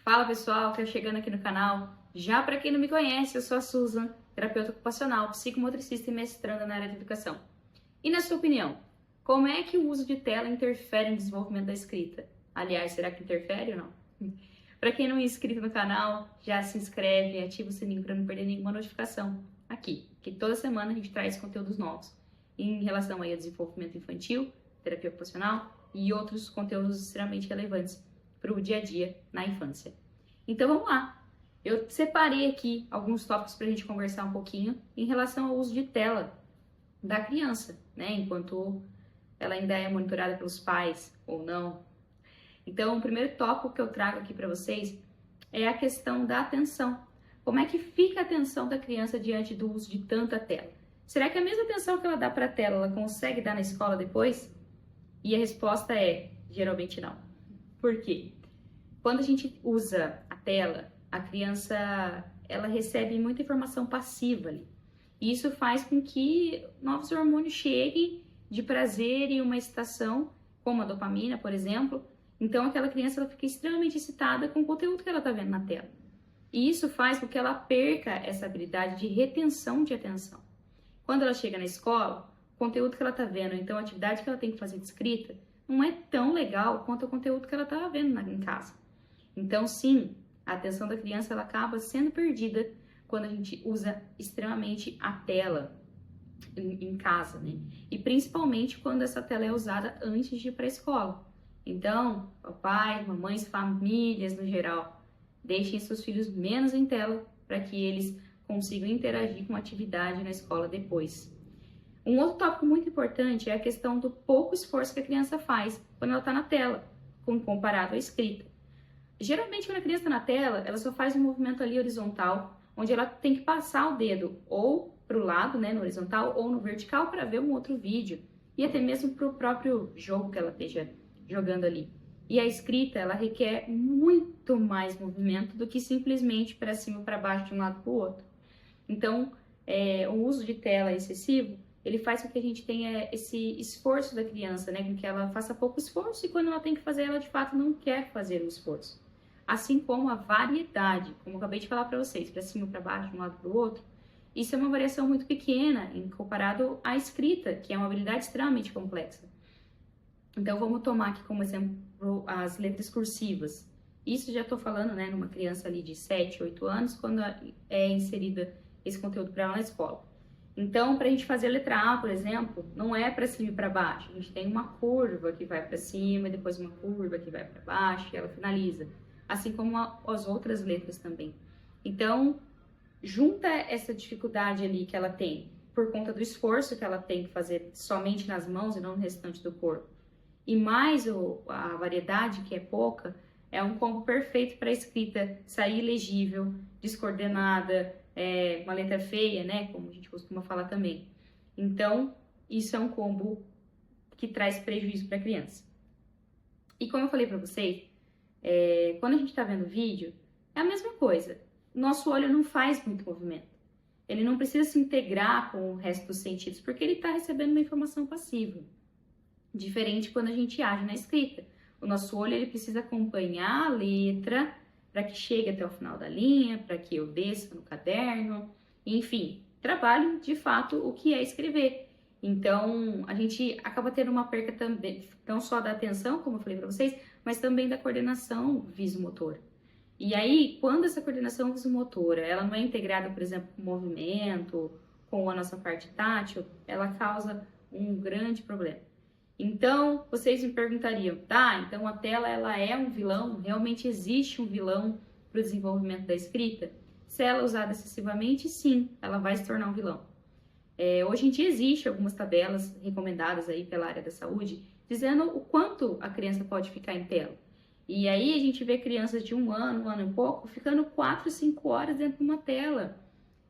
Fala pessoal, que chegando aqui no canal. Já para quem não me conhece, eu sou a Susan, terapeuta ocupacional, psicomotricista e mestranda na área de educação. E na sua opinião, como é que o uso de tela interfere no desenvolvimento da escrita? Aliás, será que interfere ou não? Para quem não é inscrito no canal, já se inscreve e ativa o sininho para não perder nenhuma notificação aqui, que toda semana a gente traz conteúdos novos em relação aí ao desenvolvimento infantil, terapia ocupacional e outros conteúdos extremamente relevantes para o dia a dia na infância. Então vamos lá! Eu separei aqui alguns tópicos para a gente conversar um pouquinho em relação ao uso de tela da criança, né? Enquanto ela ainda é monitorada pelos pais ou não. Então, o primeiro tópico que eu trago aqui para vocês é a questão da atenção. Como é que fica a atenção da criança diante do uso de tanta tela? Será que a mesma atenção que ela dá para a tela, ela consegue dar na escola depois? E a resposta é, geralmente não. Por quê? Quando a gente usa a tela, a criança, ela recebe muita informação passiva ali. E isso faz com que novos hormônios cheguem de prazer e uma excitação, como a dopamina, por exemplo. Então, aquela criança ela fica extremamente excitada com o conteúdo que ela está vendo na tela. E isso faz com que ela perca essa habilidade de retenção de atenção. Quando ela chega na escola, o conteúdo que ela está vendo, então a atividade que ela tem que fazer de escrita, não é tão legal quanto o conteúdo que ela estava vendo em casa. Então, sim, a atenção da criança ela acaba sendo perdida quando a gente usa extremamente a tela em casa, né? E principalmente quando essa tela é usada antes de ir para a escola. Então, papais, mamães, famílias no geral, deixem seus filhos menos em tela para que eles consigam interagir com a atividade na escola depois. Um outro tópico muito importante é a questão do pouco esforço que a criança faz quando ela está na tela, comparado à escrita. Geralmente, quando a criança está na tela, ela só faz um movimento ali horizontal, onde ela tem que passar o dedo ou para o lado, né, no horizontal, ou no vertical para ver um outro vídeo, e até mesmo para o próprio jogo que ela esteja jogando ali. E a escrita, ela requer muito mais movimento do que simplesmente para cima e para baixo de um lado para o outro. Então, o uso de tela excessivo, ele faz com que a gente tenha esse esforço da criança, né? Com que ela faça pouco esforço e quando ela tem que fazer, ela de fato não quer fazer o esforço. Assim como a variedade, como eu acabei de falar para vocês, para cima e para baixo, de um lado para o outro, isso é uma variação muito pequena em comparado à escrita, que é uma habilidade extremamente complexa. Então, vamos tomar aqui como exemplo as letras cursivas. Isso já estou falando, né, numa criança ali de 7, 8 anos, quando é inserida esse conteúdo para ela na escola. Então, para a gente fazer a letra A, por exemplo, não é para cima e para baixo. A gente tem uma curva que vai para cima e depois uma curva que vai para baixo e ela finaliza. Assim como as outras letras também. Então, junta essa dificuldade ali que ela tem, por conta do esforço que ela tem que fazer somente nas mãos e não no restante do corpo, e mais a variedade, que é pouca, é um combo perfeito para a escrita sair legível, descoordenada, uma letra feia, né? Como a gente costuma falar também. Então, isso é um combo que traz prejuízo para a criança. E como eu falei para vocês, quando a gente está vendo vídeo, é a mesma coisa. Nosso olho não faz muito movimento. Ele não precisa se integrar com o resto dos sentidos, porque ele está recebendo uma informação passiva. Diferente quando a gente age na escrita. O nosso olho ele precisa acompanhar a letra para que chegue até o final da linha, para que eu desça no caderno, enfim, trabalho de fato o que é escrever. Então, a gente acaba tendo uma perca também, não só da atenção, como eu falei para vocês, mas também da coordenação visomotora. E aí, quando essa coordenação visomotora, ela não é integrada, por exemplo, com o movimento, com a nossa parte tátil, ela causa um grande problema. Então, vocês me perguntariam, tá, então a tela ela é um vilão? Realmente existe um vilão para o desenvolvimento da escrita? Se ela é usada excessivamente, sim, ela vai se tornar um vilão. Hoje em dia existe algumas tabelas recomendadas aí pela área da saúde, dizendo o quanto a criança pode ficar em tela. E aí a gente vê crianças de um ano e pouco, ficando 4, 5 horas dentro de uma tela.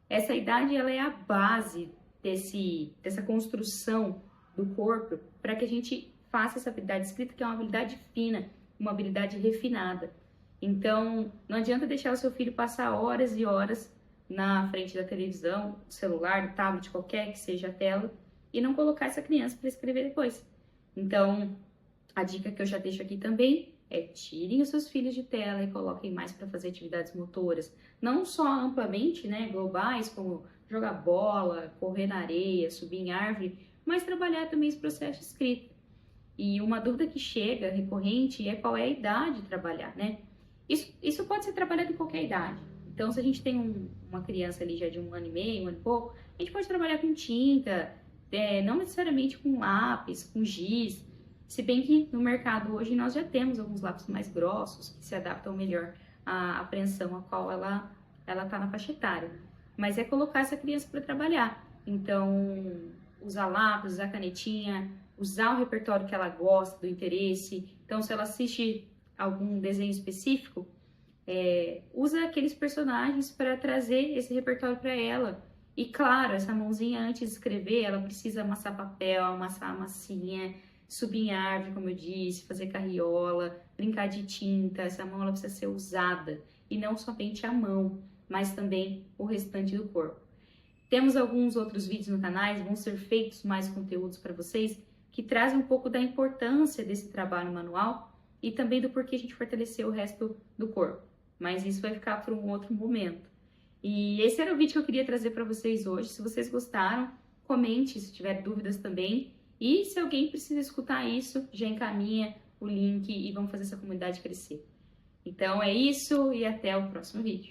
Essa idade ela é a base dessa construção do corpo para que a gente faça essa habilidade escrita, que é uma habilidade fina, uma habilidade refinada. Então, não adianta deixar o seu filho passar horas e horas na frente da televisão, do celular, do tablet, qualquer que seja a tela, e não colocar essa criança para escrever depois. Então, a dica que eu já deixo aqui também tirem os seus filhos de tela e coloquem mais para fazer atividades motoras, não só amplamente, né, globais, como jogar bola, correr na areia, subir em árvore, mas trabalhar também esse processo de escrita. E uma dúvida que chega recorrente é qual é a idade de trabalhar, né? Isso pode ser trabalhado em qualquer idade. Então, se a gente tem uma criança ali já de 1 ano e meio, 1 ano e pouco, a gente pode trabalhar com tinta, não necessariamente com lápis, com giz, se bem que no mercado hoje nós já temos alguns lápis mais grossos que se adaptam melhor à apreensão a qual ela está na faixa etária. Mas é colocar essa criança para trabalhar. Então, usar lápis, usar canetinha, usar o repertório que ela gosta, do interesse. Então, se ela assiste algum desenho específico, usa aqueles personagens para trazer esse repertório para ela. E claro, essa mãozinha antes de escrever, ela precisa amassar papel, amassar a massinha, subir em árvore, como eu disse, fazer carriola, brincar de tinta. Essa mão ela precisa ser usada, e não somente a mão, mas também o restante do corpo. Temos alguns outros vídeos no canal, vão ser feitos mais conteúdos para vocês, que trazem um pouco da importância desse trabalho manual e também do porquê a gente fortaleceu o resto do corpo. Mas isso vai ficar para um outro momento. E esse era o vídeo que eu queria trazer para vocês hoje. Se vocês gostaram, comente se tiver dúvidas também. E se alguém precisa escutar isso, já encaminha o link e vamos fazer essa comunidade crescer. Então é isso e até o próximo vídeo.